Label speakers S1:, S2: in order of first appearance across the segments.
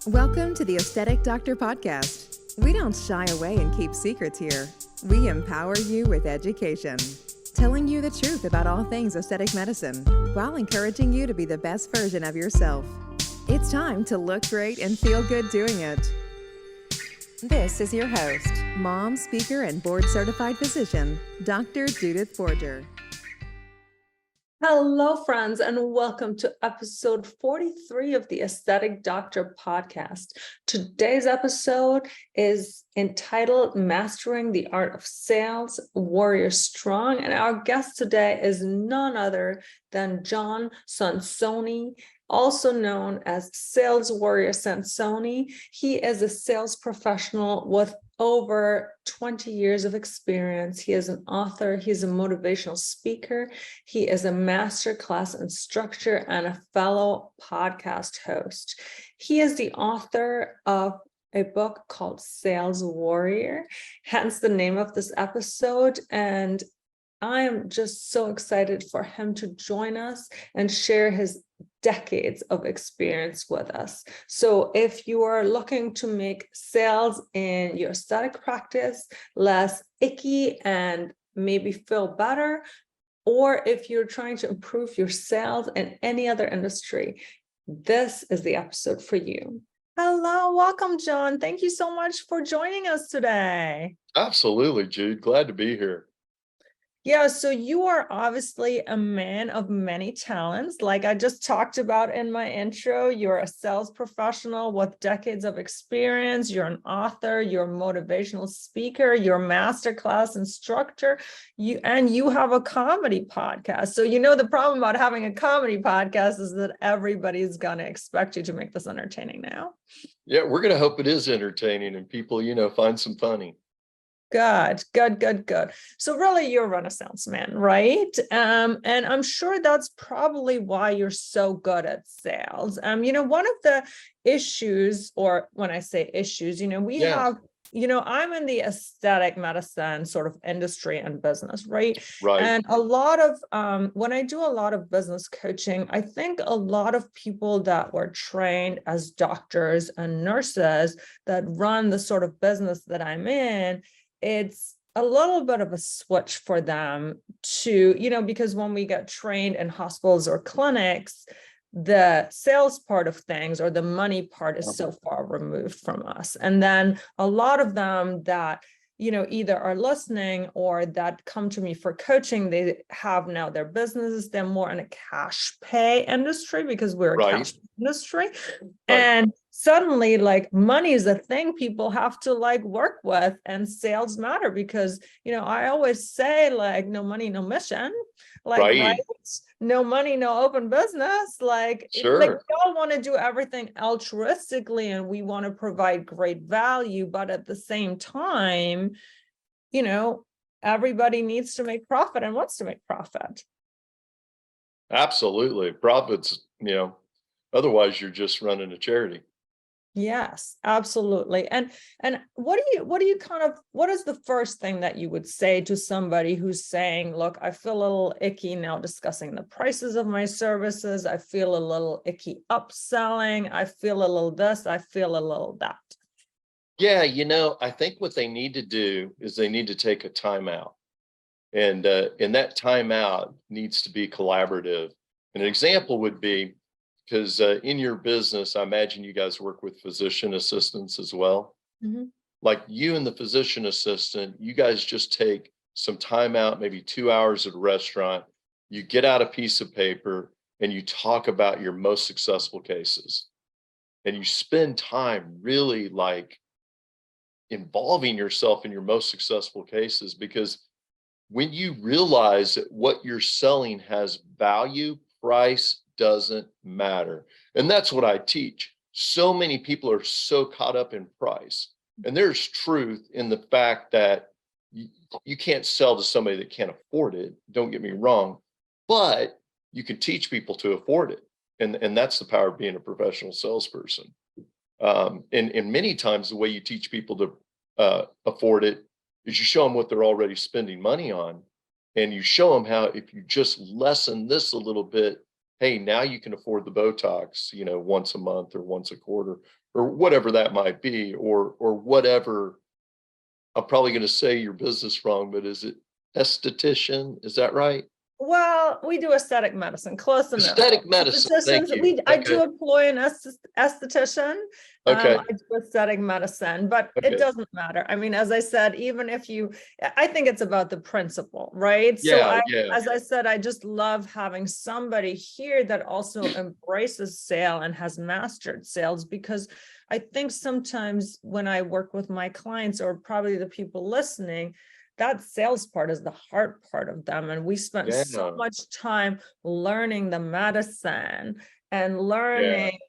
S1: Welcome to the Aesthetic Doctor Podcast. We don't shy away and keep secrets here. We empower you with education, telling you the truth about all things aesthetic medicine while encouraging you to be the best version of yourself. It's time to look great and feel good doing it. This is your host, mom, speaker, and board-certified physician, Dr. Judith Forger.
S2: Hello, friends, and welcome to episode 43 of the Aesthetic Doctor Podcast. Today's episode is entitled Mastering the Art of Sales, Warrior Strong, and our guest today is none other than Jon Sansone, also known as Saleswarrior Sansone. He is a sales professional with over 20 years of experience. He is an author, he's a motivational speaker, he is a masterclass instructor, and a fellow podcast host. He is the author of a book called Sales Warrior, hence the name of this episode. And I am just so excited for him to join us and share his decades of experience with us. So if you are looking to make sales in your aesthetic practice less icky and maybe feel better, or if you're trying to improve your sales in any other industry, this is the episode for you. Hello, welcome, Jon. Thank you so much for joining us today.
S3: Absolutely, Jude. Glad to be here.
S2: Yeah, so you are obviously a man of many talents. Like I just talked about in my intro, you're a sales professional with decades of experience. You're an author, you're a motivational speaker, you're a masterclass instructor, you have a comedy podcast. So the problem about having a comedy podcast is that everybody's gonna expect you to make this entertaining now.
S3: Yeah, we're gonna hope it is entertaining and people, find some funny.
S2: Good. So really you're a Renaissance man, right? And I'm sure that's probably why you're so good at sales. One of the issues, or when I say issues, we have, I'm in the aesthetic medicine sort of industry and business, right?
S3: Right.
S2: And a lot of, when I do a lot of business coaching, I think a lot of people that were trained as doctors and nurses that run the sort of business that I'm in, it's a little bit of a switch for them to, because when we get trained in hospitals or clinics, the sales part of things or the money part is so far removed from us. And then a lot of them that, either are listening or that come to me for coaching, they have now their businesses, they're more in a cash pay industry because we're a cash industry. And suddenly money is a thing people have to work with, and sales matter because, I always say no money, no mission, right? No money, no open business.
S3: Sure.
S2: We all want to do everything altruistically and we want to provide great value, but at the same time, everybody needs to make profit and wants to make profit.
S3: Absolutely. Profits, otherwise you're just running a charity.
S2: Yes, absolutely. And what is the first thing that you would say to somebody who's saying, look, I feel a little icky now discussing the prices of my services. I feel a little icky upselling. I feel a little this, I feel a little that.
S3: Yeah. I think what they need to do is they need to take a timeout, and that timeout needs to be collaborative. And an example would be, because in your business, I imagine you guys work with physician assistants as well.
S2: Mm-hmm.
S3: Like you and the physician assistant, you guys just take some time out, maybe 2 hours at a restaurant. You get out a piece of paper and you talk about your most successful cases. And you spend time really involving yourself in your most successful cases, because when you realize that what you're selling has value, price doesn't matter. And that's what I teach. So many people are so caught up in price. And there's truth in the fact that you can't sell to somebody that can't afford it. Don't get me wrong, but you can teach people to afford it. And that's the power of being a professional salesperson. And many times the way you teach people to afford it is you show them what they're already spending money on. And you show them how if you just lessen this a little bit, hey, now you can afford the Botox, once a month or once a quarter or whatever that might be, or whatever. I'm probably going to say your business wrong, but is it esthetician? Is that right?
S2: Well, we do aesthetic medicine, close enough.
S3: Aesthetic medicine. Thank you.
S2: I do employ an esthetician.
S3: Okay.
S2: I do aesthetic medicine, but it
S3: Okay.
S2: doesn't matter. I mean, as I said, even if I think it's about the principle, right? So
S3: Yeah. Yeah.
S2: as I said, I just love having somebody here that also embraces sale and has mastered sales, because I think sometimes when I work with my clients, or probably the people listening, that sales part is the hard part of them. And we spent so much time learning the medicine and learning,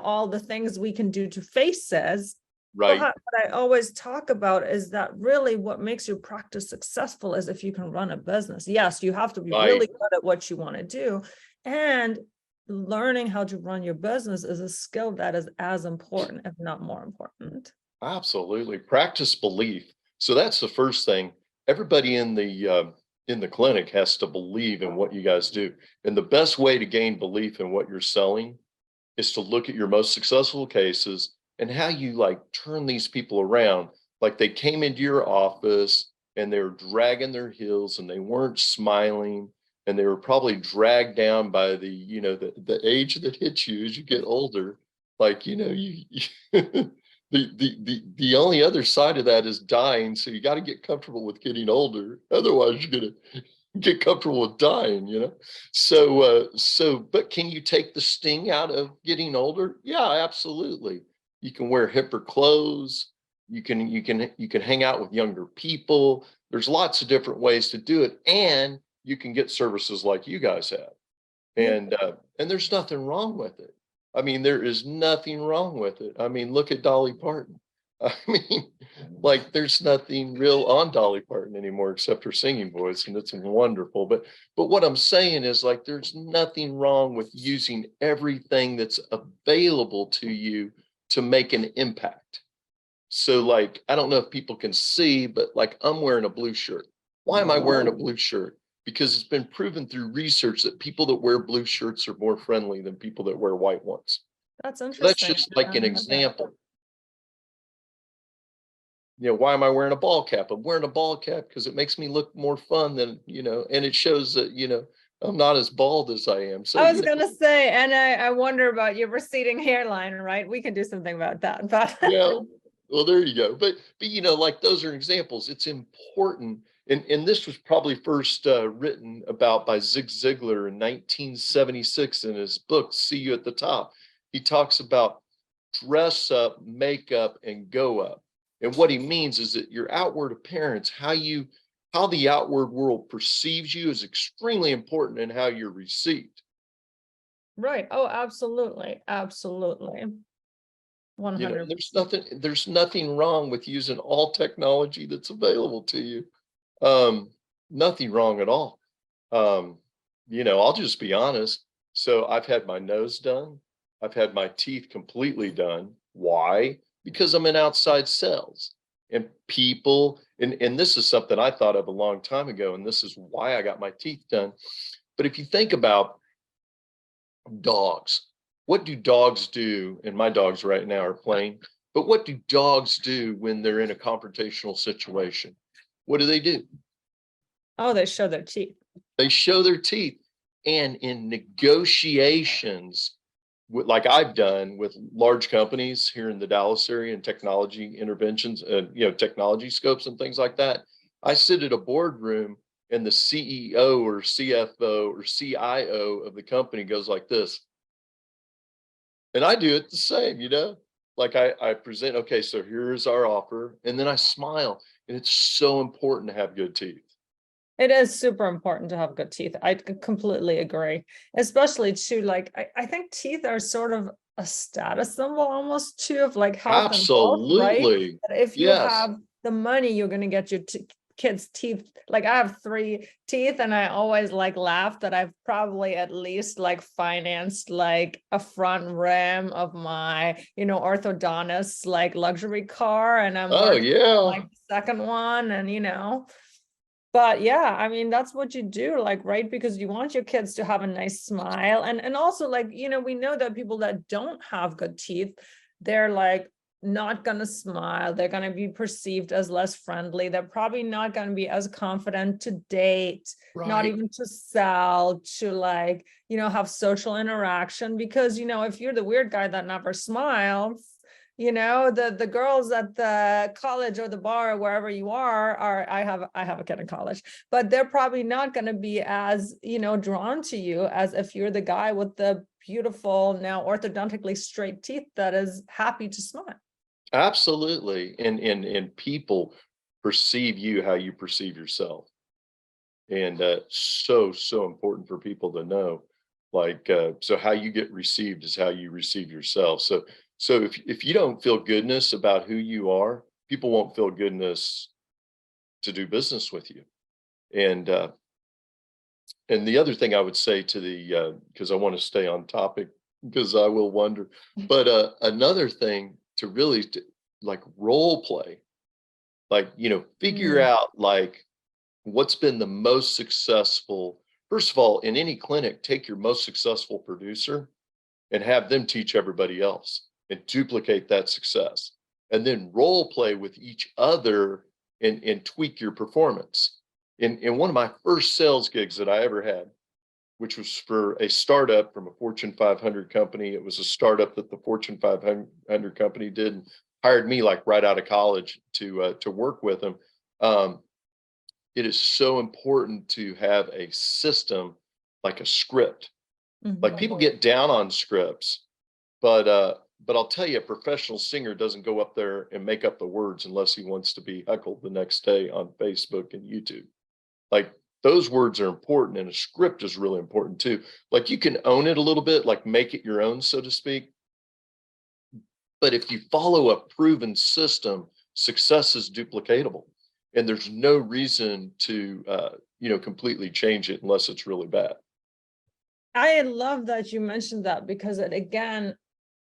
S2: all the things we can do to faces.
S3: Right.
S2: But what I always talk about is that really what makes your practice successful is if you can run a business. Yes, you have to be really good at what you want to do. And learning how to run your business is a skill that is as important, if not more important.
S3: Absolutely. Practice belief. So that's the first thing. Everybody in the clinic has to believe in what you guys do. And the best way to gain belief in what you're selling is to look at your most successful cases and how you like turn these people around. Like they came into your office and they were dragging their heels and they weren't smiling, and they were probably dragged down by the age that hits you as you get older. Like, the only other side of that is dying. So you got to get comfortable with getting older. Otherwise, you're going to get comfortable with dying. So, but can you take the sting out of getting older? Yeah, absolutely. You can wear hipper clothes. You can hang out with younger people. There's lots of different ways to do it. And you can get services like you guys have. And there's nothing wrong with it. I mean, there is nothing wrong with it. I mean, look at Dolly Parton. I mean, like there's nothing real on Dolly Parton anymore except her singing voice, and it's wonderful. But what I'm saying is like there's nothing wrong with using everything that's available to you to make an impact. So like, I don't know if people can see, but like I'm wearing a blue shirt. Why am I wearing a blue shirt? Because it's been proven through research that people that wear blue shirts are more friendly than people that wear white ones.
S2: That's interesting.
S3: So that's just like an example. Why am I wearing a ball cap? I'm wearing a ball cap because it makes me look more fun than, and it shows that, I'm not as bald as I am. So
S2: I was going to say, and I wonder about your receding hairline, right? We can do something about that. But
S3: yeah, well, there you go. But like those are examples. It's important. And this was probably first written about by Zig Ziglar in 1976 in his book, See You at the Top. He talks about dress up, make up, and go up. And what he means is that your outward appearance, how the outward world perceives you, is extremely important in how you're received.
S2: Right. Oh, absolutely. Absolutely. 100%.
S3: There's nothing wrong with using all technology that's available to you. Nothing wrong at all. I'll just be honest. So I've had my nose done. I've had my teeth completely done. Why? Because I'm in outside sales, and people, and this is something I thought of a long time ago, and this is why I got my teeth done. But if you think about dogs, what do dogs do? And my dogs right now are playing, but what do dogs do when they're in a confrontational situation? What do?
S2: Oh, they show their teeth.
S3: They show their teeth. And in negotiations, like I've done with large companies here in the Dallas area and technology interventions, technology scopes and things like that, I sit at a boardroom and the CEO or CFO or CIO of the company goes like this. And I do it the same, like I present, okay, so here's our offer. And then I smile. And it's so important to have good teeth.
S2: It is super important to have good teeth. I completely agree, especially too, like, I think teeth are sort of a status symbol almost too, of like health and wealth, right? That if you have the money, you're going to get your kids' teeth. Like I have 3 teeth, and I always like laugh that I've probably at least like financed like a front rim of my, orthodontist like luxury car, and I'm like the second one, and But yeah, I mean, that's what you do, like, right? Because you want your kids to have a nice smile. And also, like, we know that people that don't have good teeth, they're like not gonna smile. They're gonna be perceived as less friendly. They're probably not gonna be as confident to date, not
S3: Right.
S2: even to sell, to like, have social interaction. Because, if you're the weird guy that never smiles, the girls at the college or the bar or wherever you are I have a kid in college, but they're probably not going to be as drawn to you as if you're the guy with the beautiful, now orthodontically straight teeth that is happy to smile.
S3: Absolutely. And people perceive you how you perceive yourself. And so important for people to know. Like, so how you get received is how you receive yourself. So if you don't feel goodness about who you are, people won't feel goodness to do business with you. And the other thing I would say to the because I want to stay on topic, because I will wonder, but another thing to really like role play, like, figure
S2: Mm.
S3: out like what's been the most successful. First of all, in any clinic, take your most successful producer and have them teach everybody else and duplicate that success. And then role play with each other and tweak your performance. In one of my first sales gigs that I ever had, which was for a startup from a Fortune 500 company. It was a startup that the Fortune 500 company did and hired me like right out of college to work with them. Um, it is so important to have a system, like a script. Like,
S2: Mhm.
S3: people get down on scripts, but I'll tell you, a professional singer doesn't go up there and make up the words unless he wants to be heckled the next day on Facebook and YouTube. Like, those words are important, and a script is really important too. Like, you can own it a little bit, like make it your own, so to speak. But if you follow a proven system, success is duplicatable, and there's no reason to completely change it unless it's really bad.
S2: I love that you mentioned that, because it again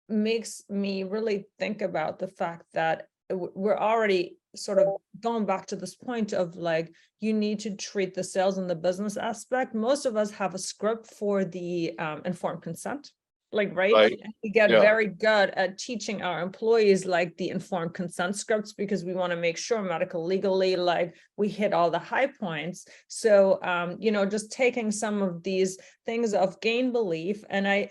S2: makes me really think about the fact that we're already sort of going back to this point of like, you need to treat the sales and the business aspect. Most of us have a script for the informed consent, like, right?
S3: Right.
S2: And we get
S3: Yeah.
S2: very good at teaching our employees like the informed consent scripts, because we want to make sure medical legally, like, we hit all the high points. So just taking some of these things of gain belief, and I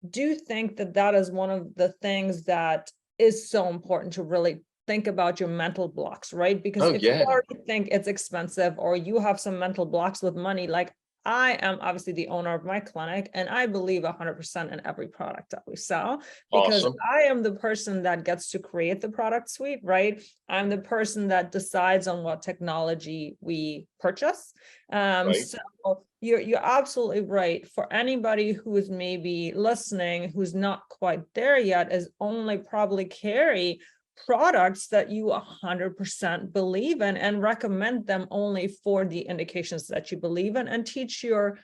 S2: do think that that is one of the things that is so important to really think about your mental blocks, right? Because
S3: Oh,
S2: if you
S3: yeah.
S2: already think it's expensive, or you have some mental blocks with money, like, I am obviously the owner of my clinic, and I believe 100% in every product that we sell, because
S3: Awesome.
S2: I am the person that gets to create the product suite, right? I'm the person that decides on what technology we purchase.
S3: Right.
S2: So you're absolutely right. For anybody who is maybe listening, who's not quite there yet, is only probably carry products that you 100% believe in, and recommend them only for the indications that you believe in, and teach your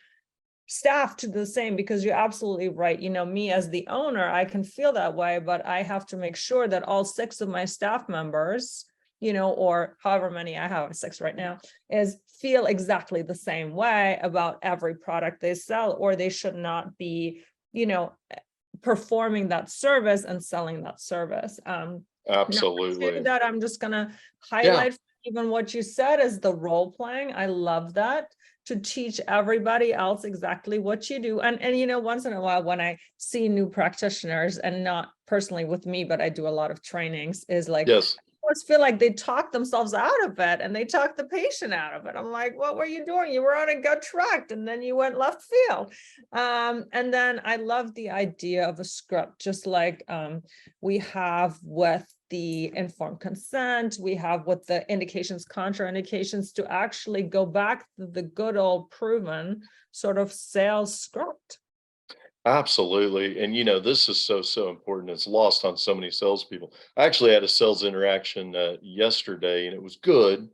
S2: staff to do the same, because you're absolutely right. Me as the owner, I can feel that way, but I have to make sure that all 6 of my staff members, or however many I have, 6 right now, is feel exactly the same way about every product they sell, or they should not be, performing that service and selling that service. Number 2
S3: Absolutely.
S2: that I'm just gonna
S3: Yeah.
S2: highlight, even what you said, is the role playing. I love that, to teach everybody else exactly what you do. And once in a while, when I see new practitioners, and not personally with me, but I do a lot of trainings, is like,
S3: Yes.
S2: I always feel like they talk themselves out of it, and they talk the patient out of it. I'm like, what were you doing? You were on a gut track, and then you went left field. And then I love the idea of a script, just like we have with the informed consent, we have with the indications, contraindications, to actually go back to the good old proven sort of sales script.
S3: Absolutely. And this is so important. It's lost on so many salespeople. I actually had a sales interaction yesterday, and it was good.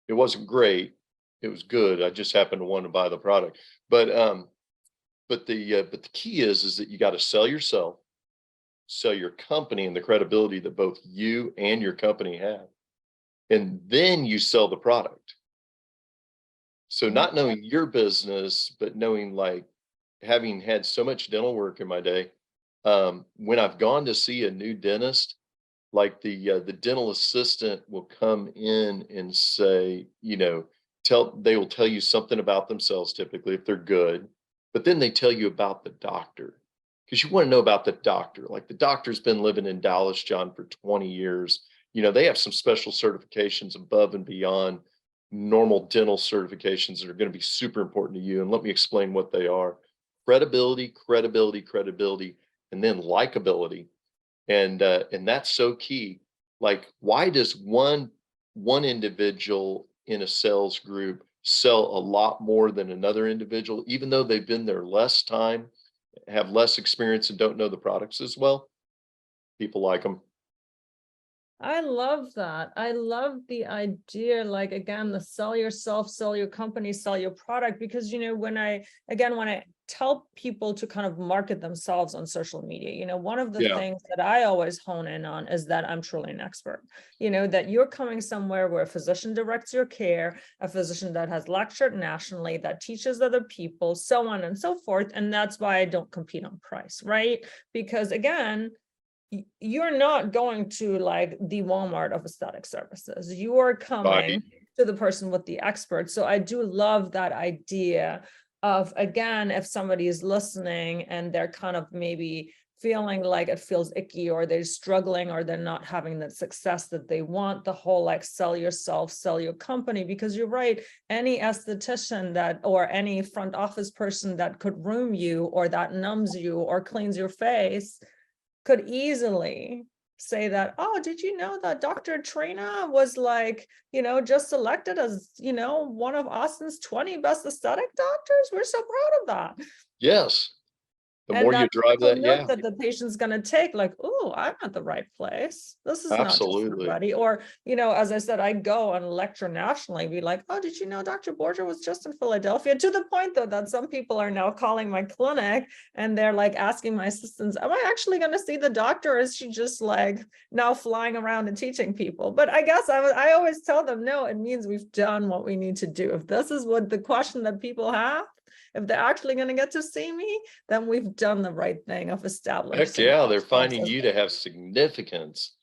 S3: It wasn't great. It was good. I just happened to want to buy the product. But the key is that you got to sell yourself, sell your company, and the credibility that both you and your company have. And then you sell the product. So not knowing your business, but knowing, like, having had so much dental work in my day, when I've gone to see a new dentist, like the dental assistant will come in and say, they will tell you something about themselves, typically if they're good, but then they tell you about the doctor, because you want to know about the doctor. Like, the doctor's been living in Dallas, John, for 20 years. They have some special certifications above and beyond normal dental certifications that are going to be super important to you. And let me explain what they are: credibility, credibility, credibility, and then likability. And that's so key. Like, why does one individual in a sales group sell a lot more than another individual, even though they've been there less time, have less experience, and don't know the products as well? People like them.
S2: I love that. I love the idea, like, again, the sell yourself, sell your company, sell your product, because, when I tell people to kind of market themselves on social media, one of the
S3: Yeah.
S2: things that I always hone in on is that I'm truly an expert, that you're coming somewhere where a physician directs your care, a physician that has lectured nationally, that teaches other people, so on and so forth. And that's why I don't compete on price, right? Because, again, you're not going to, like, the Walmart of aesthetic services. You are coming
S3: Right.
S2: to the person with the expert. So I do love that idea of, again, if somebody is listening and they're kind of maybe feeling like it feels icky, or they're struggling, or they're not having the success that they want, the whole, like, sell yourself, sell your company. Because you're right, any esthetician or any front office person that could room you, or that numbs you, or cleans your face, could easily say that, oh, did you know that Dr. Trina was, like, just selected as, one of Austin's 20 best aesthetic doctors? We're so proud of that.
S3: Yes. The
S2: And
S3: more you
S2: that
S3: drive
S2: mental
S3: that,
S2: note
S3: yeah,
S2: that the patient's going to take, like, oh, I'm at the right place. This is not just
S3: absolutely.
S2: somebody. Or, as I said, I go and lecture nationally, be like, oh, did you know Dr. Borgia was just in Philadelphia? To the point, though, that some people are now calling my clinic and they're, like, asking my assistants, am I actually going to see the doctor? Or is she just, like, now flying around and teaching people? But I guess I always tell them, no, it means we've done what we need to do. If this is what the question that people have, if they're actually going to get to see me, then we've done the right thing of establishing.
S3: Heck yeah, they're
S2: ourselves
S3: finding
S2: as-
S3: you to have significance,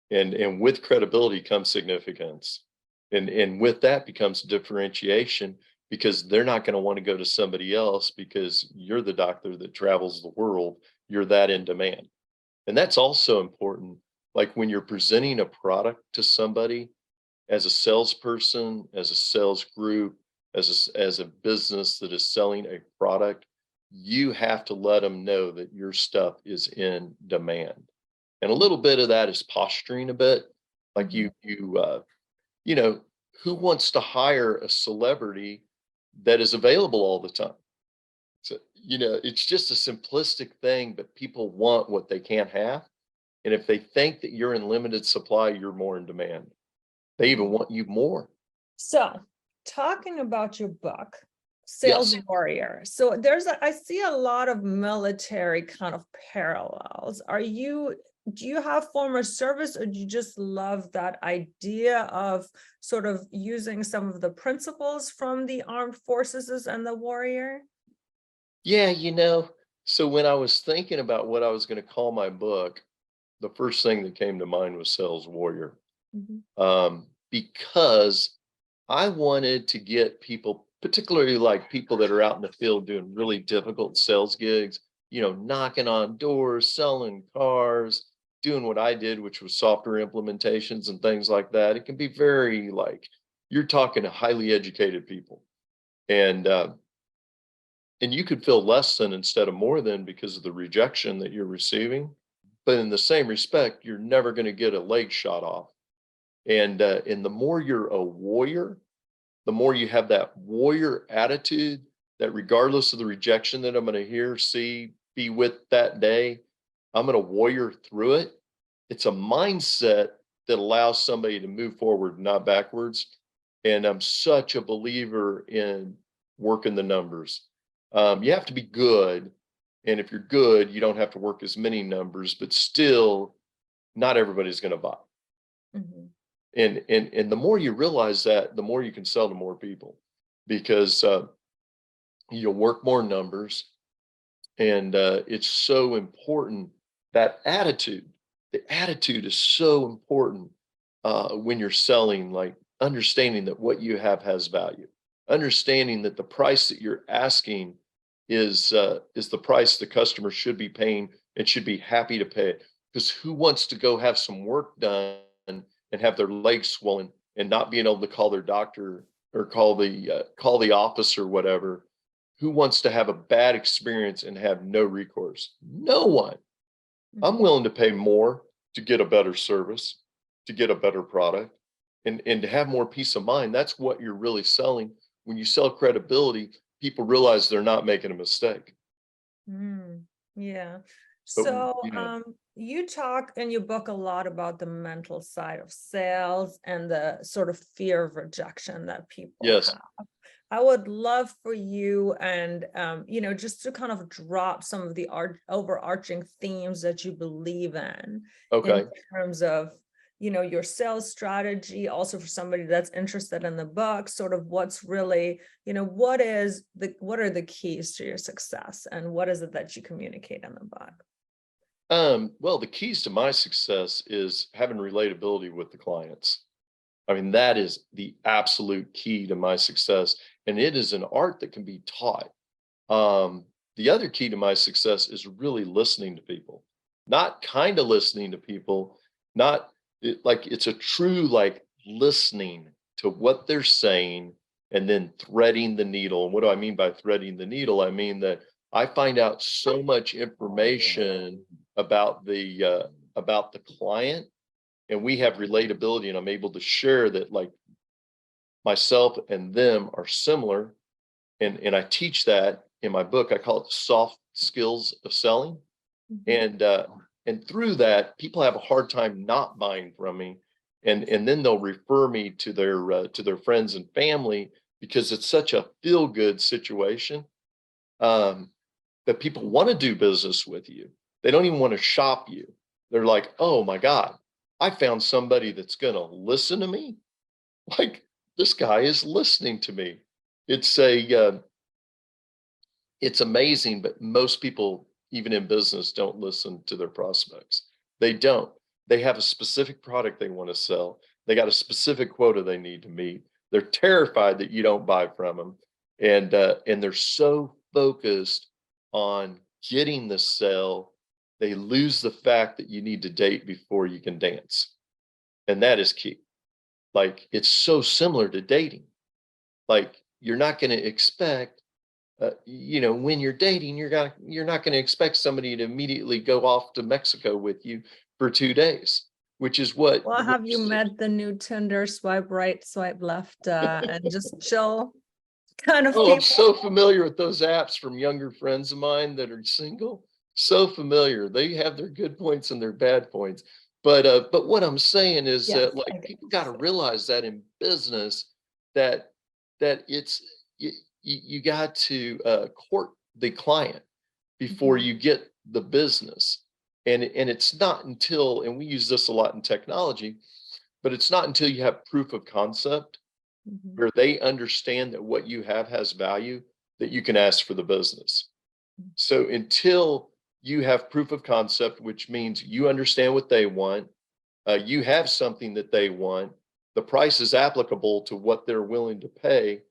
S3: and with credibility comes significance, and with that becomes differentiation, because they're not going to want to go to somebody else because you're the doctor that travels the world. You're that in demand. And that's also important. Like, when you're presenting a product to somebody, as a salesperson, as a sales group, as a business that is selling a product, you have to let them know that your stuff is in demand. And a little bit of that is posturing a bit. Like, you know, who wants to hire a celebrity that is available all the time? So, it's just a simplistic thing, but people want what they can't have. And if they think that you're in limited supply, you're more in demand. They even want you more.
S2: So, talking about your book, Sales
S3: Yes.
S2: Warrior. So I see a lot of military kind of parallels. Do you have former service, or do you just love that idea of sort of using some of the principles from the armed forces and the warrior?
S3: Yeah, so when I was thinking about what I was going to call my book, the first thing that came to mind was Sales Warrior.
S2: Mhm.
S3: Because I wanted to get people, particularly like people that are out in the field doing really difficult sales gigs, knocking on doors, selling cars, doing what I did, which was software implementations and things like that. It can be very, like, you're talking to highly educated people. And you could feel less than instead of more than, because of the rejection that you're receiving. But in the same respect, you're never going to get a leg shot off. And the more you're a warrior, the more you have that warrior attitude, that regardless of the rejection that I'm going to hear, see, be with that day, I'm going to warrior through it. It's a mindset that allows somebody to move forward, not backwards. And I'm such a believer in working the numbers. You have to be good. And if you're good, you don't have to work as many numbers, but still, not everybody's going to buy.
S2: Mhm.
S3: And the more you realize that, the more you can sell to more people. because you'll work more numbers. And it's so important, that attitude. The attitude is so important when you're selling, like understanding that what you have has value, understanding that the price that you're asking is the price the customer should be paying and should be happy to pay it. Because who wants to go have some work done and have their legs swollen and not being able to call their doctor or call the office or whatever? Who wants to have a bad experience and have no recourse? No one. I'm willing to pay more to get a better service, to get a better product, and to have more peace of mind. That's what you're really selling. When you sell credibility, people realize they're not making a mistake.
S2: Yeah.
S3: But,
S2: So
S3: you know,
S2: you talk in your book a lot about the mental side of sales and the sort of fear of rejection that people
S3: yes.
S2: have. I would love for you and, just to kind of drop some of the overarching themes that you believe in
S3: Okay.
S2: terms of, your sales strategy, also for somebody that's interested in the book, sort of what's really, what are the keys to your success and what is it that you communicate in the book?
S3: Well, the keys to my success is having relatability with the clients. I mean, that is the absolute key to my success. And it is an art that can be taught. The other key to my success is really listening to people, not kind of listening to people, not like it's a true, like listening to what they're saying and then threading the needle. And what do I mean by threading the needle? I mean that I find out so much information about the client, and we have relatability, and I'm able to share that, like, myself and them are similar. And I teach that in my book. I call it the soft skills of selling. And through that, people have a hard time not buying from me. And then they'll refer me to their friends and family, because it's such a feel good situation, that people want to do business with you. They don't even want to shop you. They're like, oh my God, I found somebody that's going to listen to me. Like, this guy is listening to me. It's amazing, but most people, even in business, don't listen to their prospects. They don't. They have a specific product they want to sell. They got a specific quota they need to meet. They're terrified that you don't buy from them, and they're so focused on getting the sale, they lose the fact that you need to date before you can dance, and that is key. Like, it's so similar to dating. Like, you're not going to expect, when you're dating, you're not going to expect somebody to immediately go off to Mexico with you for 2 days, which is what.
S2: Well, have you met the new Tinder swipe right, swipe left, and just chill kind of
S3: Oh,
S2: people?
S3: I'm so familiar with those apps from younger friends of mine that are single. So familiar. They have their good points and their bad points. But what I'm saying is
S2: Yes,
S3: that, like,
S2: I get
S3: people
S2: what
S3: got to
S2: you're saying.
S3: realize that in business, that it's you got to court the client before you get the business. And it's not until, and we use this a lot in technology, but it's not until you have proof of concept where they understand that what you have has value, that you can ask for the business. So until you have proof of concept, which means you understand what they want, you have something that they want, the price is applicable to what they're willing to pay,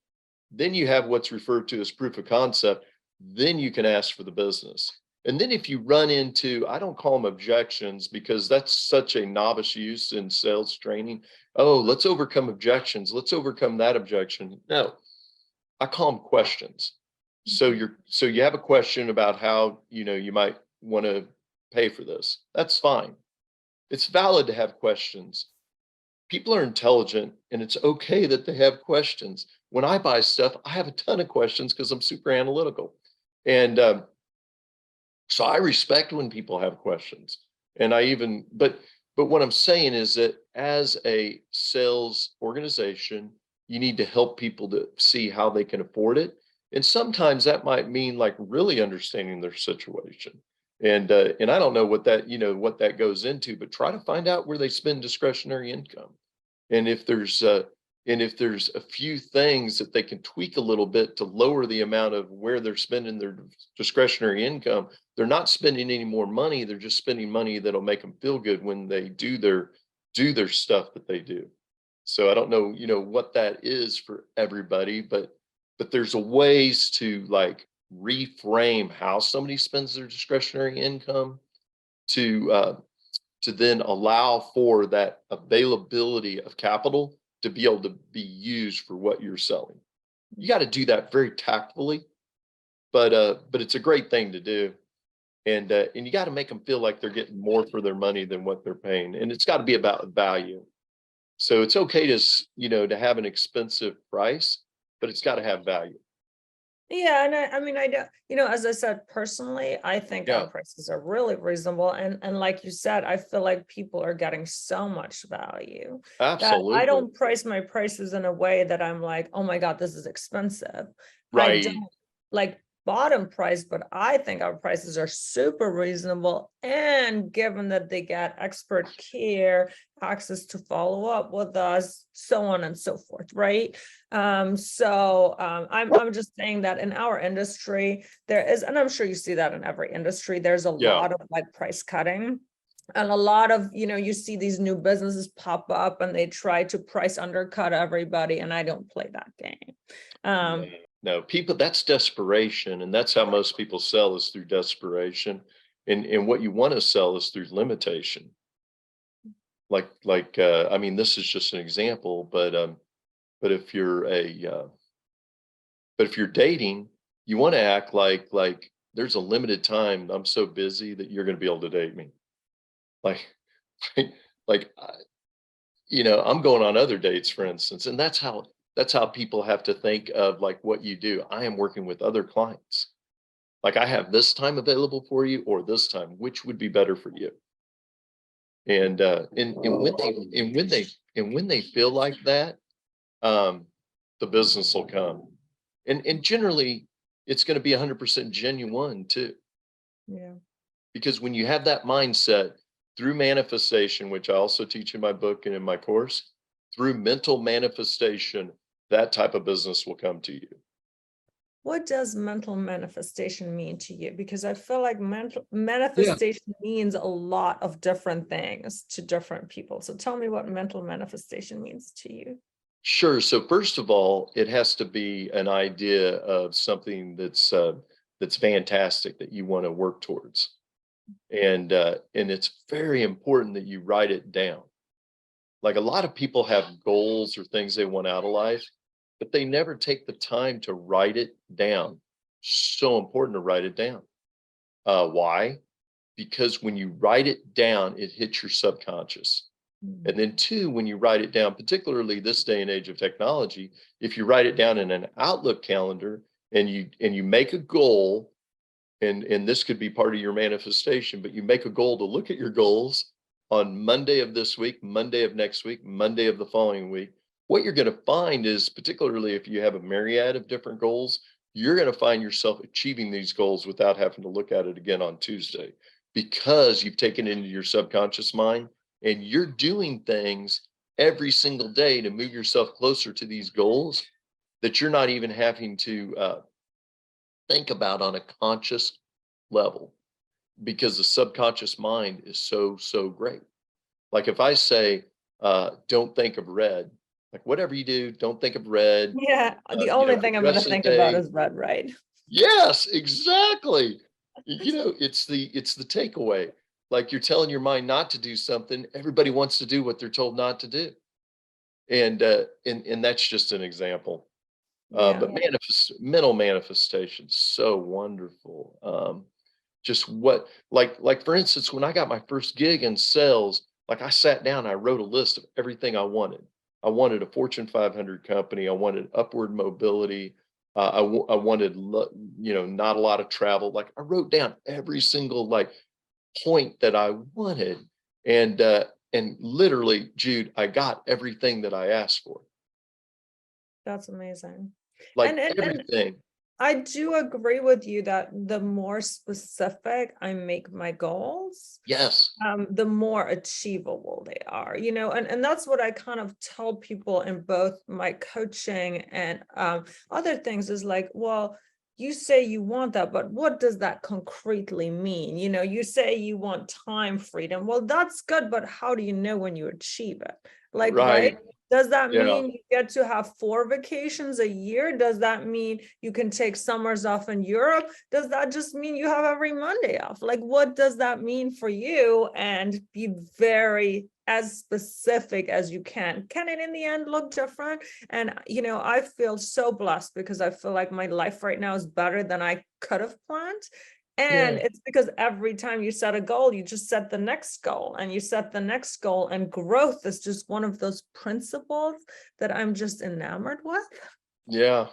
S3: then you have what's referred to as proof of concept, then you can ask for the business. And then if you run into, I don't call them objections, because that's such a novice use in sales training. Oh, let's overcome objections. Let's overcome that objection. No, I call them questions. So you have a question about how, you might want to pay for this. That's fine. It's valid to have questions. People are intelligent, and it's okay that they have questions. When I buy stuff, I have a ton of questions because I'm super analytical. And so I respect when people have questions. And but what I'm saying is that as a sales organization, you need to help people to see how they can afford it. And sometimes that might mean, like, really understanding their situation. And I don't know what that goes into, but try to find out where they spend discretionary income. And if there's And if there's a few things that they can tweak a little bit to lower the amount of where they're spending their discretionary income, they're not spending any more money. They're just spending money that'll make them feel good when they do their stuff that they do. So I don't know, what that is for everybody, but there's a ways to like reframe how somebody spends their discretionary income to then allow for that availability of capital to be able to be used for what you're selling. You got to do that very tactfully, but it's a great thing to do. And you got to make them feel like they're getting more for their money than what they're paying. And it's got to be about value. So it's okay to have an expensive price, but it's got to have value.
S2: Yeah, and I mean, I don't, as I said, personally, I think our
S3: Yeah,
S2: prices are really reasonable. And like you said, I feel like people are getting so much value that I
S3: absolutely.
S2: don't price my prices in a way that I'm like, oh my God, this is expensive. I
S3: Right.
S2: don't like bottom price, but I think our prices are super reasonable. And given that they get expert care, access to follow up with us, so on and so forth, right? I'm just saying that in our industry, there is, and I'm sure you see that in every industry, there's a
S3: Yeah.
S2: lot of like price cutting. And a lot of, you see these new businesses pop up and they try to price undercut everybody, and I don't play that game.
S3: No, people, that's desperation. And that's how most people sell, is through desperation. And what you want to sell is through limitation. I mean, this is just an example, but if you're but if you're dating, you want to act like there's a limited time. I'm so busy that you're going to be able to date me. Like, like, I'm going on other dates, for instance, and that's how people have to think of like what you do. I am working with other clients. Like, I have this time available for you, or this time, which would be better for you? And when they feel like that, um, the business will come. And generally, it's going to be 100% genuine too.
S2: Yeah.
S3: Because when you have that mindset through manifestation, which I also teach in my book and in my course, through mental manifestation, that type of business will come to you.
S2: What does mental manifestation mean to you? Because I feel like mental
S3: Yeah.
S2: manifestation means a lot of different things to different people. So tell me what mental manifestation means to you.
S3: Sure. So first of all, it has to be an idea of something that's fantastic that you want to work towards, and it's very important that you write it down. Like, a lot of people have goals or things they want out of life, but they never take the time to write it down. So important to write it down. Why? Because when you write it down, it hits your subconscious. And then two, when you write it down, particularly this day and age of technology, if you write it down in an Outlook calendar and you make a goal, and this could be part of your manifestation, but you make a goal to look at your goals on Monday of this week, Monday of next week, Monday of the following week. What you're going to find is, particularly if you have a myriad of different goals, you're going to find yourself achieving these goals without having to look at it again on Tuesday, because you've taken it into your subconscious mind and you're doing things every single day to move yourself closer to these goals that you're not even having to think about on a conscious level, because the subconscious mind is so great. Like, if I say, don't think of red, like, whatever you do, don't think of red.
S2: Yeah, the
S3: For
S2: only
S3: the
S2: thing I'm going to
S3: rest of
S2: think
S3: the
S2: about
S3: day.
S2: is red, right?
S3: Yes, exactly. It's the takeaway. Like, you're telling your mind not to do something. Everybody wants to do what they're told not to do. And that's just an example.
S2: Yeah.
S3: But mental manifestation, so wonderful. Just what, like for instance, when I got my first gig in sales, like, I sat down, I wrote a list of everything I wanted. I wanted a Fortune 500 company. I wanted upward mobility. I wanted, not a lot of travel. Like, I wrote down every single like point that I wanted, and literally, Jude, I got everything that I asked for.
S2: That's amazing.
S3: Like,
S2: And
S3: everything.
S2: I do agree with you that the more specific I make my goals,
S3: Yes.
S2: the more achievable they are, and that's what I kind of tell people in both my coaching and other things is like, well, you say you want that, but what does that concretely mean? You say you want time freedom. Well, that's good, but how do you know when you achieve it? Like, right?
S3: Right.
S2: Does that
S3: Yeah.
S2: mean you get to have 4 vacations a year? Does that mean you can take summers off in Europe? Does that just mean you have every Monday off? Like, what does that mean for you? And be very as specific as you can. Can it in the end look different? And, I feel so blessed because I feel like my life right now is better than I could have planned. And
S3: Yeah.
S2: it's because every time you set a goal, you just set the next goal and you set the next goal. And growth is just one of those principles that I'm just enamored with.
S3: Yeah.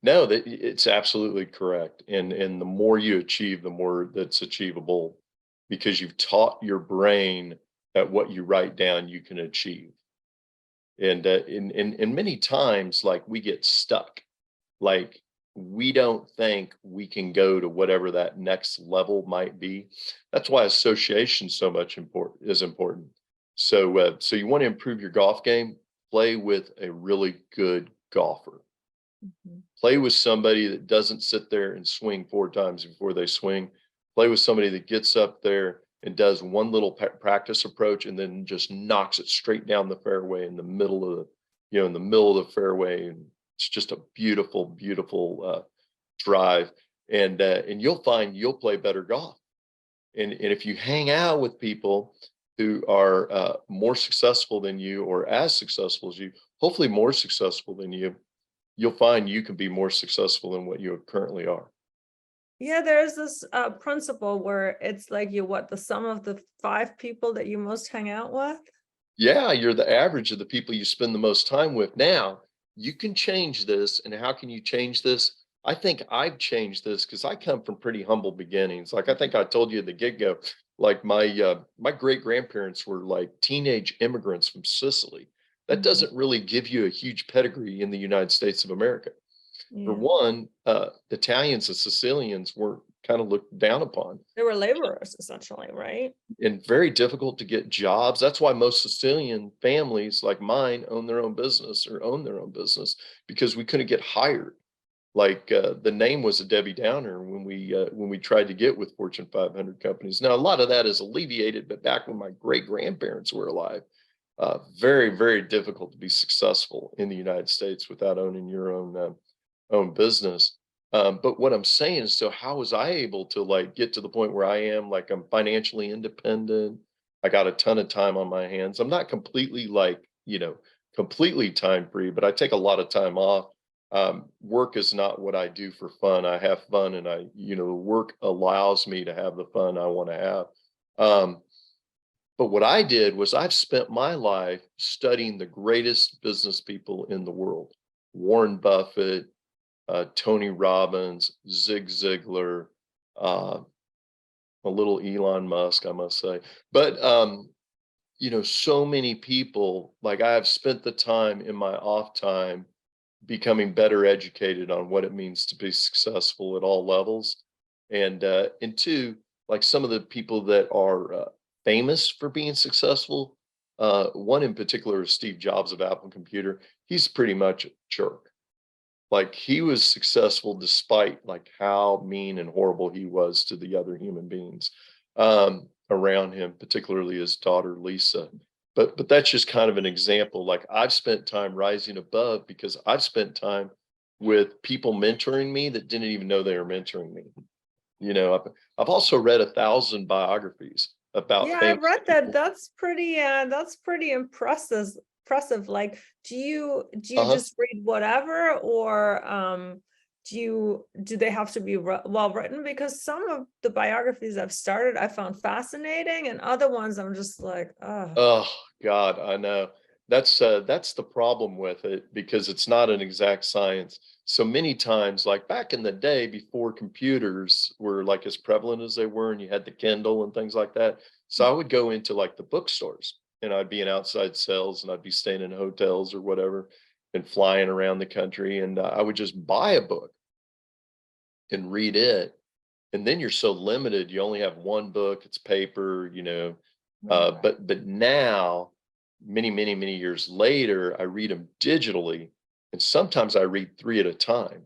S3: No, that it's absolutely correct. And the more you achieve, the more that's achievable because you've taught your brain that what you write down you can achieve. And many times, like we get stuck, like we don't think we can go to whatever that next level might be. That's why association so much important. So you want to improve your golf game, play with a really good golfer.
S2: Mhm.
S3: Play with somebody that doesn't sit there and swing 4 times before they swing. Play with somebody that gets up there and does one little practice approach and then just knocks it straight down the fairway in the middle of in the middle of the fairway. And it's just a beautiful, beautiful drive. And you'll find you'll play better golf. And if you hang out with people who are more successful than you or as successful as you, hopefully more successful than you'll find you can be more successful than what you currently are.
S2: Yeah, there's this principle where it's like the sum of the 5 people that you most hang out with.
S3: Yeah, you're the average of the people you spend the most time with. Now, you can change this. And how can you change this? I think I've changed this because I come from pretty humble beginnings. Like I think I told you at the get-go, like my great grandparents were like teenage immigrants from Sicily. That
S2: Mhm.
S3: doesn't really give you a huge pedigree in the United States of America. For
S2: Yeah,
S3: one, Italians and Sicilians were kind of looked down upon
S2: they were laborers essentially, right?
S3: and very difficult to get jobs. That's why most Sicilian families like mine own their own business or own their own business because we couldn't get hired. Like the name was a Debbie Downer when we tried to get with Fortune 500 companies. Now a lot of that is alleviated, but back when my great grandparents were alive, very very difficult to be successful in the United States without owning your own business. But what I'm saying is, so how was I able to like get to the point where I am? Like I'm financially independent. I got a ton of time on my hands. I'm not completely completely time free, but I take a lot of time off. Work is not what I do for fun. I have fun, and work allows me to have the fun I want to have. But what I did was I've spent my life studying the greatest business people in the world: Warren Buffett, Tony Robbins, Zig Ziglar, uh, a little Elon Musk, I must say. But so many people. Like I have spent the time in my off time becoming better educated on what it means to be successful at all levels, and two, like some of the people that are famous for being successful. One in particular is Steve Jobs of Apple Computer. He's pretty much a jerk. Like he was successful despite like how mean and horrible he was to the other human beings around him, particularly his daughter Lisa. But that's just kind of an example. Like I've spent time rising above because I've spent time with people mentoring me that didn't even know they were mentoring me. I've also read 1,000 biographies about
S2: Yeah, I
S3: famous
S2: read that.
S3: people.
S2: That's pretty impressive. Impressive. Like, do you
S3: Uh-huh.
S2: just read whatever, or do they have to be well written? Because some of the biographies I've started, I found fascinating, and other ones I'm just like, oh,
S3: Oh God, I know. That's the problem with it because it's not an exact science. So many times, like back in the day before computers were like as prevalent as they were, and you had the Kindle and things like that. So I would go into like the bookstores and I'd be in outside sales and I'd be staying in hotels or whatever and flying around the country and I would just buy a book and read it. And then you're so limited. You only have one book, it's paper,
S2: Right.
S3: but now, many years later, I read them digitally. And sometimes I read 3 at a time,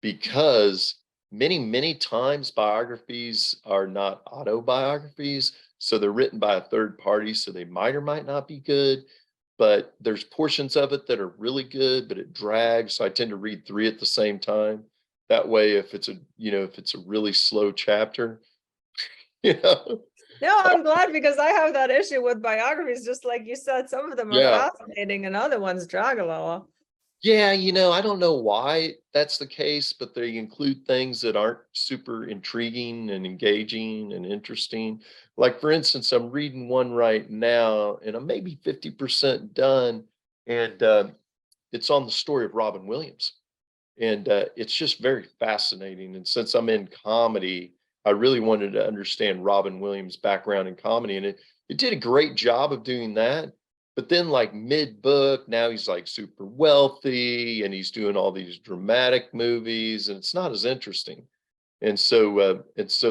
S3: because many times biographies are not autobiographies. So they're written by a third party. So they might or might not be good, but there's portions of it that are really good, but it drags. So I tend to read 3 at the same time. That way, if it's a really slow chapter, you know,
S2: No, I'm glad, because I have that issue with biographies. Just like you said, some of them are
S3: yeah.
S2: fascinating and other ones drag a little.
S3: Yeah, I don't know why that's the case, but they include things that aren't super intriguing and engaging and interesting. Like, for instance, I'm reading one right now, and I'm maybe 50% done, and it's on the story of Robin Williams. And it's just very fascinating. And since I'm in comedy, I really wanted to understand Robin Williams' background in comedy, and it did a great job of doing that. But then, like mid book, now he's like super wealthy, and he's doing all these dramatic movies, and it's not as interesting. And so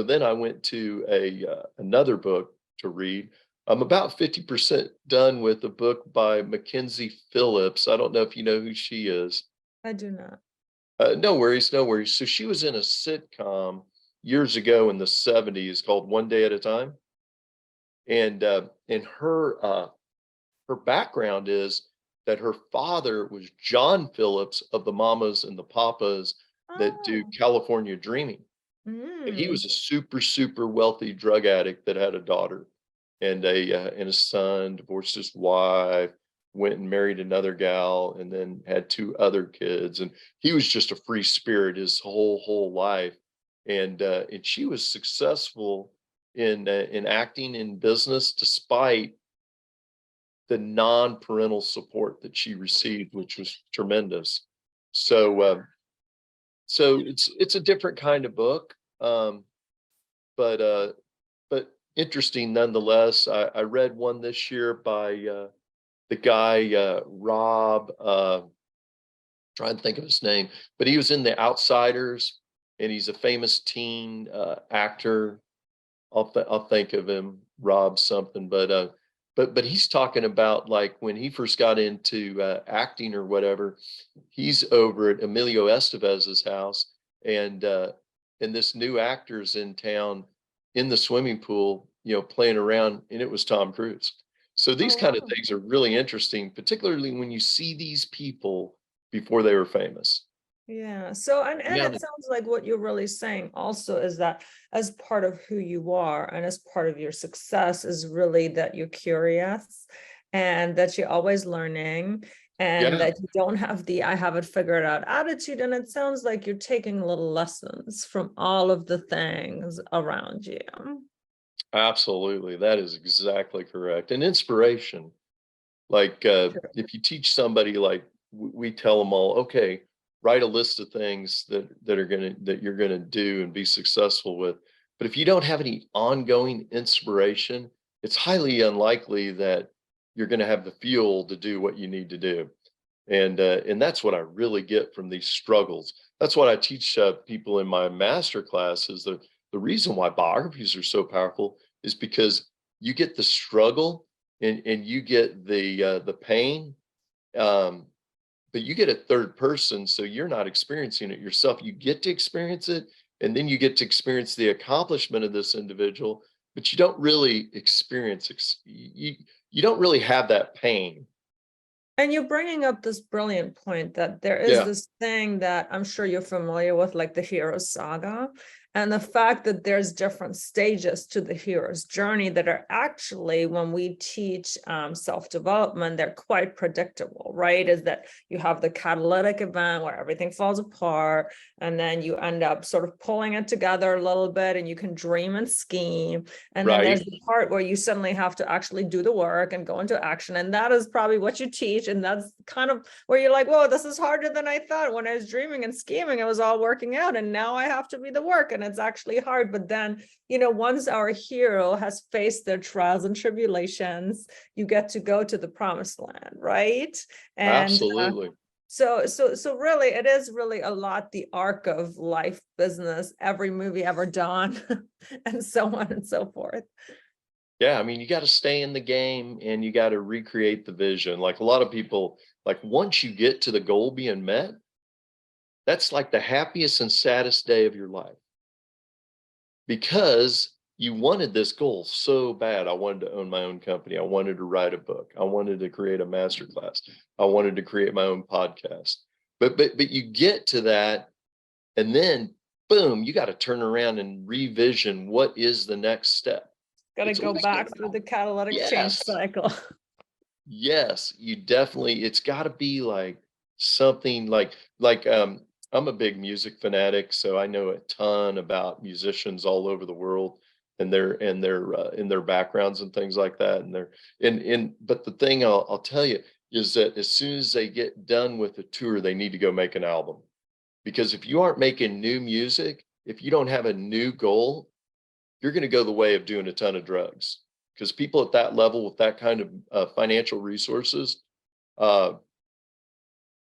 S3: then I went to a another book to read. I'm about 50% done with a book by Mackenzie Phillips. I don't know if you know who she is.
S2: I do not.
S3: No worries, no worries. So she was in a sitcom years ago in the 70s called One Day at a Time. And her background is that her father was John Phillips of the Mamas and the Papas that do
S2: Oh.
S3: California Dreaming. And he was
S2: Mm.
S3: a super wealthy drug addict that had a daughter and a son, divorced his wife, went and married another gal, and then had 2 other kids. And he was just a free spirit his whole life. And she was successful in acting in business despite the non-parental support that she received, which was tremendous. So it's a different kind of book, but interesting nonetheless. I read one this year by the guy Rob. Trying to think of his name, but he was in The Outsiders, and he's a famous teen actor. I'll think of him, Rob something, but he's talking about, like, when he first got into acting or whatever. He's over at Emilio Estevez's house, and this new actor's in town in the swimming pool, playing around, and it was Tom Cruise. So
S2: Oh,
S3: these kind of
S2: wow.
S3: things are really interesting, particularly when you see these people before they were famous.
S2: Yeah. So, and
S3: Now
S2: it
S3: that
S2: sounds like what you're really saying also is that as part of who you are and as part of your success is really that you're curious and that you're always learning and
S3: Yeah,
S2: that you don't have the I have it figured out attitude. And it sounds like you're taking little lessons from all of the things around you.
S3: absolutely. That is exactly correct. And inspiration. Like, if you teach somebody, like, we tell them all, okay, write a list of things that you're gonna do and be successful with. But if you don't have any ongoing inspiration, it's highly unlikely that you're gonna have the fuel to do what you need to do. And that's what I really get from these struggles. That's what I teach people in my master class. Is the reason why biographies are so powerful is because you get the struggle, and you get the pain, um, but you get a third person, so you're not experiencing it yourself. You get to experience it, and then you get to experience the accomplishment of this individual, but you don't really you don't really have that pain.
S2: And you're bringing up this brilliant point that there is
S3: Yeah,
S2: this thing that I'm sure you're familiar with, like the hero saga, and the fact that there's different stages to the hero's journey that are actually, when we teach self-development, they're quite predictable, right? Is that you have the catalytic event where everything falls apart, and then you end up sort of pulling it together a little bit, and you can dream and scheme. And then there's
S3: right,
S2: the part where you suddenly have to actually do the work and go into action. And that is probably what you teach. And that's kind of where you're like, whoa, this is harder than I thought. When I was dreaming and scheming, it was all working out. And now I have to be the work. And it's actually hard. But then, once our hero has faced their trials and tribulations, you get to go to the promised land, right? And
S3: absolutely.
S2: So really, it is really a lot the arc of life, business, every movie ever done, and so on and so forth.
S3: Yeah, I mean, you got to stay in the game and you got to recreate the vision. Like a lot of people, like once you get to the goal being met, that's like the happiest and saddest day of your life because you wanted this goal so bad. I wanted to own my own company. I wanted to write a book. I wanted to create a masterclass. I wanted to create my own podcast. But you get to that, and then boom, you got to turn around and revision what is the next step.
S2: Got to
S3: It's
S2: go
S3: always
S2: back through the catalytic change
S3: yes,
S2: cycle.
S3: yes, you definitely. It's got to be like something I'm a big music fanatic, so I know a ton about musicians all over the world and their backgrounds and things like that. And they're in but the thing I'll tell you is that as soon as they get done with the tour, they need to go make an album. Because if you aren't making new music, if you don't have a new goal, you're going to go the way of doing a ton of drugs. Because people at that level with that kind of financial resources, uh,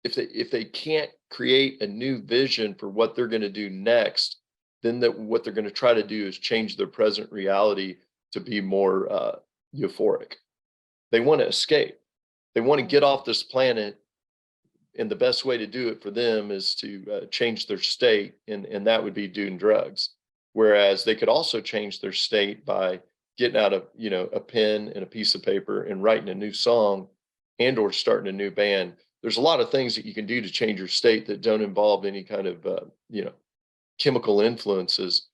S3: if they can't create a new vision for what they're going to do next, then what they're going to try to do is change their present reality to be more euphoric. They want to escape. They want to get off this planet, and the best way to do it for them is to change their state, and that would be doing drugs. Whereas they could also change their state by getting out of a pen and a piece of paper and writing a new song and or starting a new band. There's a lot of things that you can do to change your state that don't involve any kind of chemical influences.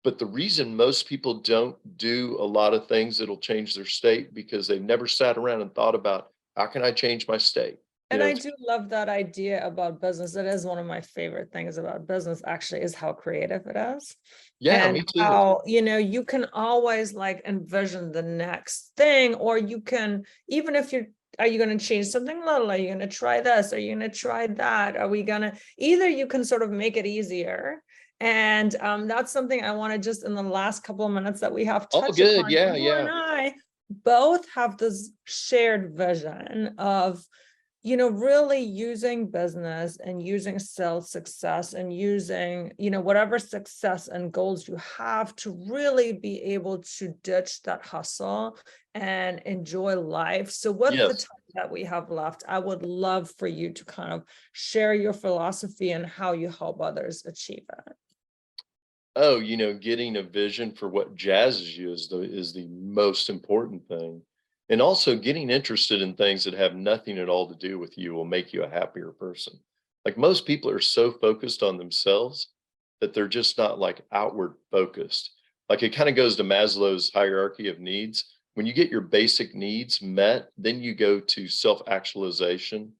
S3: But the reason most people don't do a lot of things that'll change their state because they've never sat around and thought about how can I change my state.
S2: And I do love that idea about business. It is one of my favorite things about business, actually, is how creative it is.
S3: Yeah,
S2: And
S3: me too.
S2: how, you can always like envision the next thing, or you can, even if are you going to change something little? Are you going to try this? Are you going to try that? Are we going to, either you can sort of make it easier. And that's something I want to just in the last couple of minutes that we have touched upon.
S3: Yeah,
S2: you and I both have this shared vision of really using business and using sales success and using, whatever success and goals you have to really be able to ditch that hustle and enjoy life. So with the time that we have left, I would love for you to kind of share your philosophy and how you help others achieve it.
S3: Oh, getting a vision for what jazzes you is the most important thing. And also getting interested in things that have nothing at all to do with you will make you a happier person. Like most people are so focused on themselves that they're just not like outward focused. Like it kind of goes to Maslow's hierarchy of needs. When you get your basic needs met, then you go to self-actualization.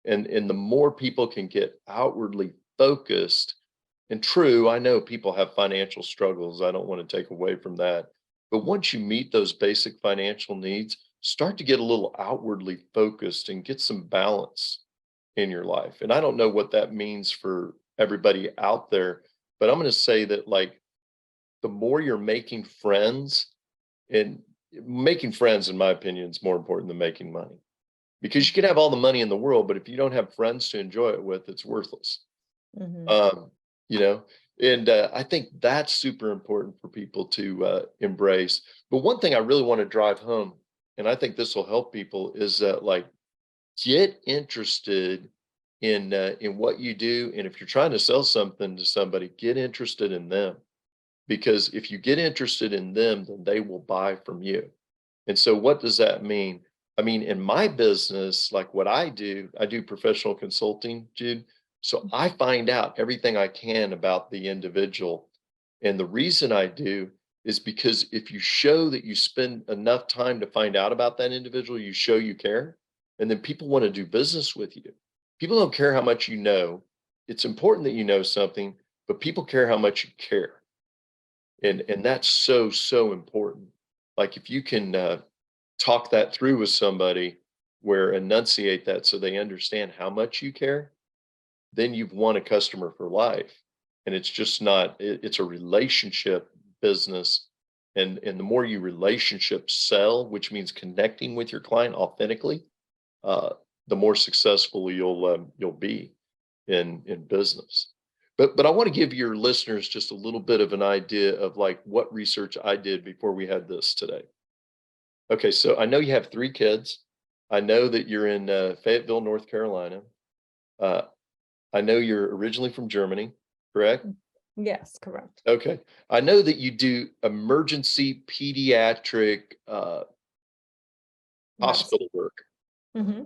S3: And the more people can get outwardly focused, and true, I know people have financial struggles. I don't want to take away from that. But once you meet those basic financial needs, start to get a little outwardly focused and get some balance in your life. And I don't know what that means for everybody out there, but I'm going to say that like the more you're making friends, and making friends, in my opinion, is more important than making money. Because you can have all the money in the world, but if you don't have friends to enjoy it with, it's worthless.
S2: Mm-hmm.
S3: You know, and I think that's super important for people to embrace. But one thing I really want to drive home, and I think this will help people, is that like get interested in what you do, and if you're trying to sell something to somebody, get interested in them, because if you get interested in them, then they will buy from you. And so, what does that mean? I mean, in my business, like what I do professional consulting, Jude. So I find out everything I can about the individual. And the reason I do is because if you show that you spend enough time to find out about that individual, you show you care, and then people want to do business with you. People don't care how much you know. It's important that you know something, but people care how much you care. And that's so important. Like if you can talk that through with somebody, where enunciate that so they understand how much you care, then you've won a customer for life. And it's just not, it's a relationship business. And the more you relationship sell, which means connecting with your client authentically, the more successful you'll be in business. But I want to give your listeners just a little bit of an idea of like what research I did before we had this today. Okay, so I know you have 3 kids. I know that you're in Fayetteville, North Carolina. I know you're originally from Germany, correct?
S2: Yes, correct.
S3: Okay. I know that you do emergency pediatric hospital work,
S2: Mm-hmm.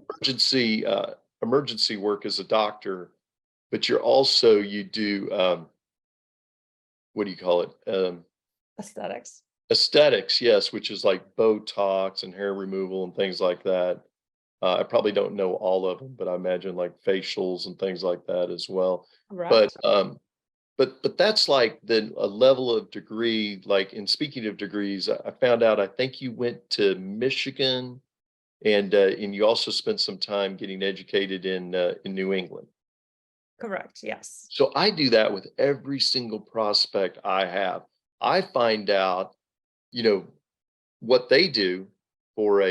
S3: emergency work as a doctor, but you do what do you call it?
S2: Aesthetics.
S3: Aesthetics, yes, which is like Botox and hair removal and things like that. I probably don't know all of them, but I imagine like facials and things like that as well. But
S2: Correct.
S3: but that's like a level of degree. Like, in speaking of degrees, I found out I think you went to Michigan, and you also spent some time getting educated in New England.
S2: Correct. Yes.
S3: So I do that with every single prospect I have. I find out, you know, what they do for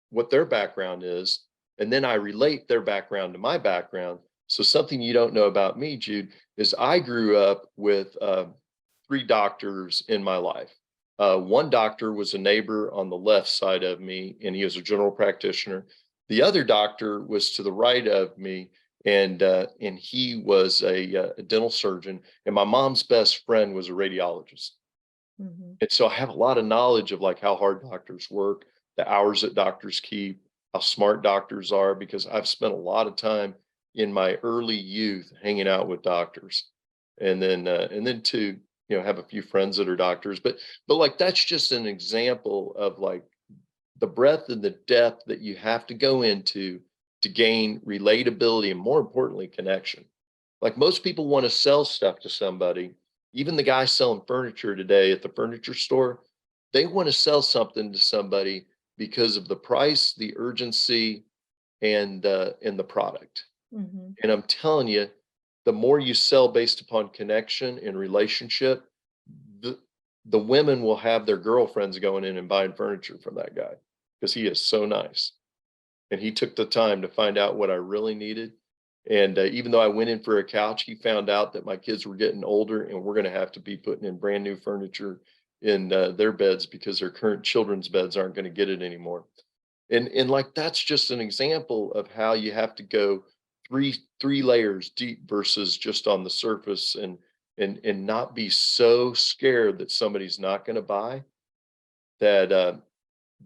S3: what their background is, and then I relate their background to my background. So something you don't know about me, Jude, is I grew up with 3 doctors in my life. One doctor was a neighbor on the left side of me, and he was a general practitioner. The other doctor was to the right of me, and he was a dental surgeon. And my mom's best friend was a radiologist.
S2: Mm-hmm.
S3: And so I have a lot of knowledge of like how hard doctors work, the hours that doctors keep, how smart doctors are, because I've spent a lot of time in my early youth hanging out with doctors. And then to, have a few friends that are doctors, but like that's just an example of like the breadth and the depth that you have to go into to gain relatability and, more importantly, connection. Like, most people want to sell stuff to somebody. Even the guy selling furniture today at the furniture store, they want to sell something to somebody because of the price, the urgency, and the product.
S2: Mm-hmm.
S3: And I'm telling you, the more you sell based upon connection and relationship, the the women will have their girlfriends going in and buying furniture from that guy because he is so nice. And he took the time to find out what I really needed. And even though I went in for a couch, he found out that my kids were getting older and we're going to have to be putting in brand new furniture in their beds because their current children's beds aren't going to get it anymore. And like, that's just an example of how you have to go three layers deep versus just on the surface, and not be so scared that somebody's not going to buy, that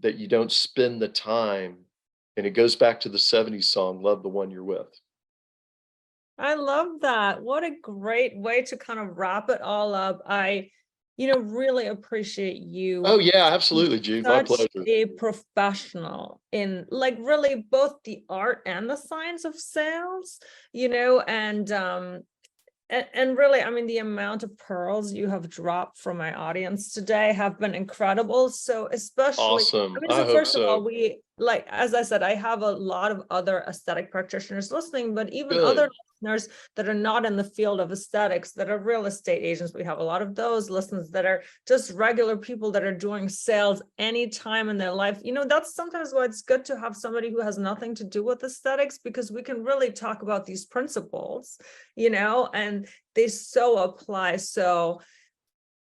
S3: you don't spend the time. And it goes back to the 70s song, Love the One You're With.
S2: I love that. What a great way to kind of wrap it all up. I, really appreciate you.
S3: Oh yeah, absolutely, Jude. My
S2: Such
S3: pleasure.
S2: a professional in like really both the art and the science of sales, and really, I mean, the amount of pearls you have dropped from my audience today have been incredible. So especially,
S3: Awesome.
S2: I mean,
S3: I
S2: so
S3: hope
S2: first of all,
S3: so.
S2: we, like, as I said, I have a lot of other aesthetic practitioners listening, but even other
S3: Good.
S2: listeners that are not in the field of aesthetics, that are real estate agents. We have a lot of those listeners that are just regular people that are doing sales anytime in their life. That's sometimes why it's good to have somebody who has nothing to do with aesthetics, because we can really talk about these principles, and they so apply. So,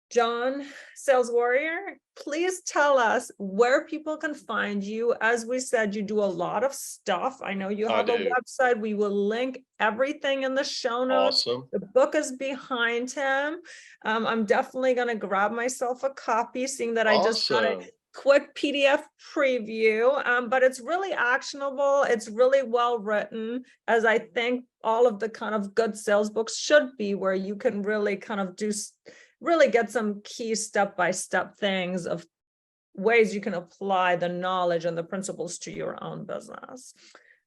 S2: Jon Saleswarrior, please tell us where people can find you. As we said, you do a lot of stuff. I know you
S3: I
S2: have a
S3: do.
S2: website. We will link everything in the show notes.
S3: Awesome.
S2: The book is behind him. I'm definitely going to grab myself a copy, seeing that I just got a
S3: Awesome.
S2: quick PDF preview, but it's really actionable. It's really well written, as I think all of the kind of good sales books should be, where you can really kind of really get some key step-by-step things of ways you can apply the knowledge and the principles to your own business.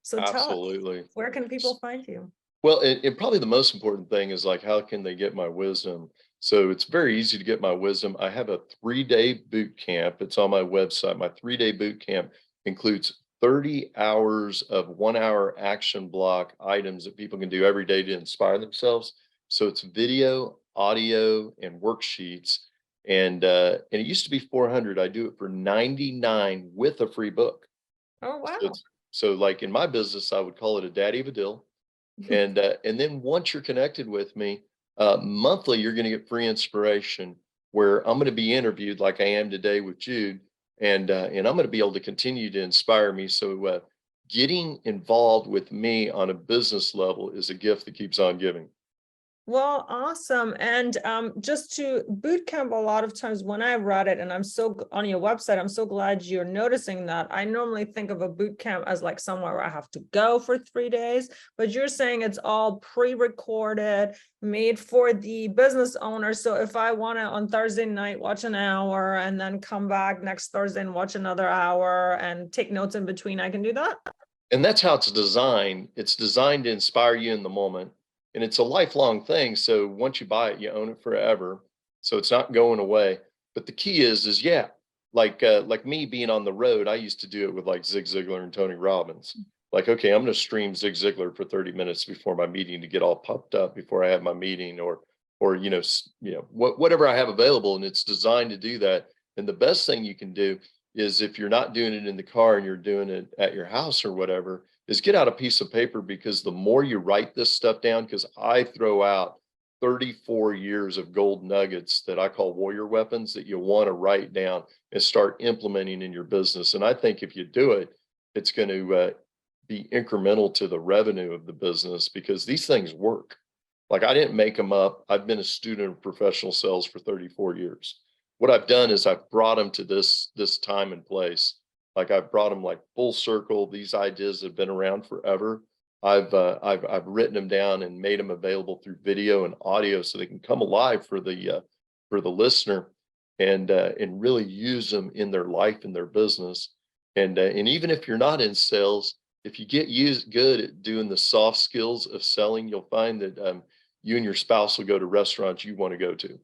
S2: So tell us,
S3: Absolutely.
S2: where can people find you?
S3: Well, and probably the most important thing is like, how can they get my wisdom? So it's very easy to get my wisdom. I have a 3-day boot camp. It's on my website. My 3-day boot camp includes 30 hours of 1-hour action block items that people can do every day to inspire themselves. So it's video, audio, and worksheets. And it used to be $400. I do it for $99 with a free book.
S2: Oh,
S3: So
S2: wow.
S3: So like in my business, I would call it a daddy of a deal. And then once you're connected with me, monthly, you're going to get free inspiration where I'm going to be interviewed like I am today with Jude, and I'm going to be able to continue to inspire me. So getting involved with me on a business level is a gift that keeps on giving.
S2: Well, awesome. And just to boot camp, a lot of times when I read it, and I'm so on your website, I'm so glad you're noticing that. I normally think of a boot camp as like somewhere where I have to go for 3 days, but you're saying it's all pre-recorded, made for the business owner. So if I want to on Thursday night watch an hour and then come back next Thursday and watch another hour and take notes in between, I can do that.
S3: And that's how it's designed. It's designed to inspire you in the moment. And it's a lifelong thing. So once you buy it, you own it forever. So it's not going away. But the key is yeah, like me being on the road, I used to do it with like Zig Ziglar and Tony Robbins. Like, okay, I'm going to stream Zig Ziglar for 30 minutes before my meeting to get all pumped up before I have my meeting, or whatever I have available. And it's designed to do that. And the best thing you can do is, if you're not doing it in the car and you're doing it at your house or whatever, is get out a piece of paper, because the more you write this stuff down, because I throw out 34 years of gold nuggets that I call warrior weapons that you want to write down and start implementing in your business. And I think if you do it, it's going to be incremental to the revenue of the business, because these things work. Like, I didn't make them up. I've been a student of professional sales for 34 years. What I've done is I've brought them to this time and place. Like, I've brought them like full circle. These ideas have been around forever. I've written them down and made them available through video and audio, so they can come alive for the listener, and really use them in their life and their business. And even if you're not in sales, if you get good at doing the soft skills of selling, you'll find that you and your spouse will go to restaurants you want to go to.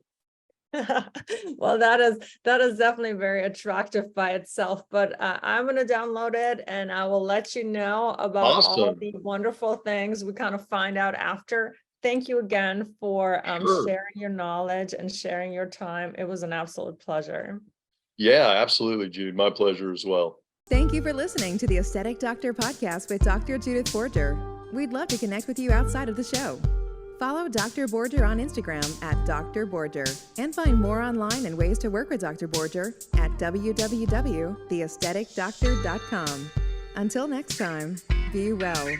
S2: Well, that is definitely very attractive by itself, but I'm going to download it and I will let you know about all the wonderful things we kind of find out after. Thank you again for sharing your knowledge and sharing your time. It was an absolute pleasure.
S3: Yeah, absolutely, Jude. My pleasure as well.
S1: Thank you for listening to the Aesthetic Doctor podcast with Dr. Judith Borger. We'd love to connect with you outside of the show. Follow Dr. Borger on Instagram at Dr. Borger, and find more online and ways to work with Dr. Borger at www.theaestheticdoctor.com. Until next time, be well.